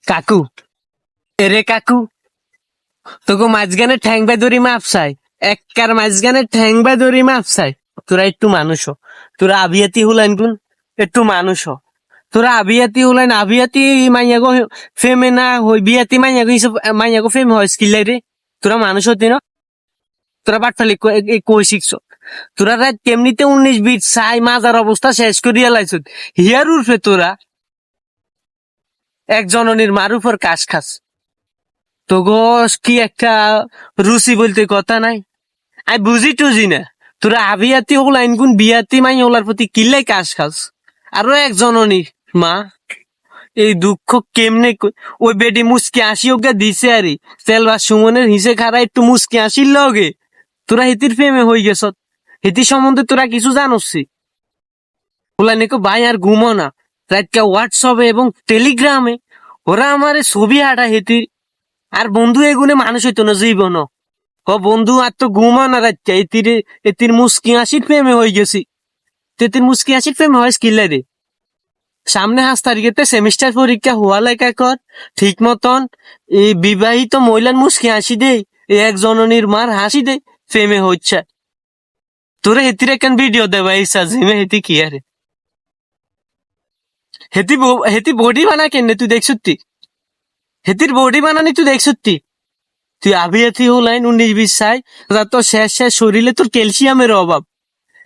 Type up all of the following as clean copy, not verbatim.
কাকু, এরে কাকু, তোকে মাঝখানে ঠ্যাং বাই দড়ি মাপ চাই, এককার মাঝখানে ঠ্যাং বাই দড়ি মাপ চাই। তোরা একটু মানুষ হ। তোরা আবিয়াতি হলাইন কোন, একটু মানুষ হ। তোরা আবিয়াতি হলাইন, আবিয়াতি মাইয়াগো ফেমে না হই, বিয়াতি মাইয়াগো হিসেব মাইয়াগো ফেম হয় স্কিল্লাই রে। তোরা মানুষ হতি না, তোরা বাটফালি কই শিখছ। তোরা রাত কেমনিতে 19-20 চাই মাজার অবস্থা শেষ করিয়া লাইছ। হিয়ার উঠবে তোরা এক জননীর মার উপর কাশ খাস। তো গোস কি একটা রুচি বলতে কথা নাই। আমি বুঝি টুজি না, তোরা আবিয়াতি হলাইন কোন বিয়াতি মাই ওলার প্রতি কিল্লাই কাশ খাস। আরো এক জননীর মা, এই দুঃখ কেমনে ওই বেডি মুসকি আসি ওকে দিছে আরে তেলবা সুমনের হিসে খারা একটু মুসকি আসির লগে তোরা হিতির প্রেমে হয়ে গেছ। হিতি সম্বন্ধে তোরা কিছু জানোসি? ওলা নাকি ভাই আর ঘুমো না, রাতকা হোয়াটসঅ্যাপে এবং টেলিগ্রামে ওরা আমারে ছবি হাঁটা হেতির। আর বন্ধু এগুনে মানুষ হইতো না জীবন। বন্ধু আর তো ঘুমো না রাতকা, এতির মুসকি আসির প্রেমে হয়ে গেছি। তেতির মুসকি আসির প্রেমে হয় স্কিল্লাই রে। সামনে 5 তারিখেতে সেমিস্টার পরীক্ষা হওয়া লেখা কর ঠিক মতন। এই বিবাহিত মহিলার মুসকি হাসি দে, এক জননীর মার হাসি দে, প্রেমে হচ্ছে। তোরে হেতির একখান ভিডিও দেবা এই সাজিমে হেতি কি আরে হেতি বডি বানা কেনে তুই দেখছতি? হেতির বডি বানানি তুই দেখছতি? তুই আবিয়াতি হলাইন 19-20 চাই, তো শেষ শেষ শরীরে তোর ক্যালসিয়ামের অভাব।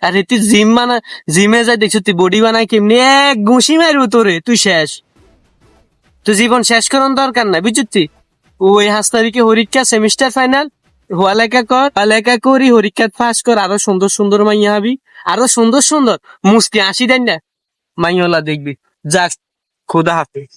আর হেতির জিমে যাই দেখছতি বডি বানায় কেমনি, এক ঘুষি মারবো তোরে, তুই শেষ। তুই জীবন শেষ করার দরকার নাই বুঝছি। ওই 5 তারিখে পরীক্ষা সেমিস্টার ফাইনাল হওয়া লেখা কর, লেখা করি পরীক্ষা পাস কর, আরো সুন্দর সুন্দর মাইয়া হবি, আরো সুন্দর সুন্দর মুসকি আসি দেন না মাইয়ালা দেখবি। যাক, খোদা হাফেজ।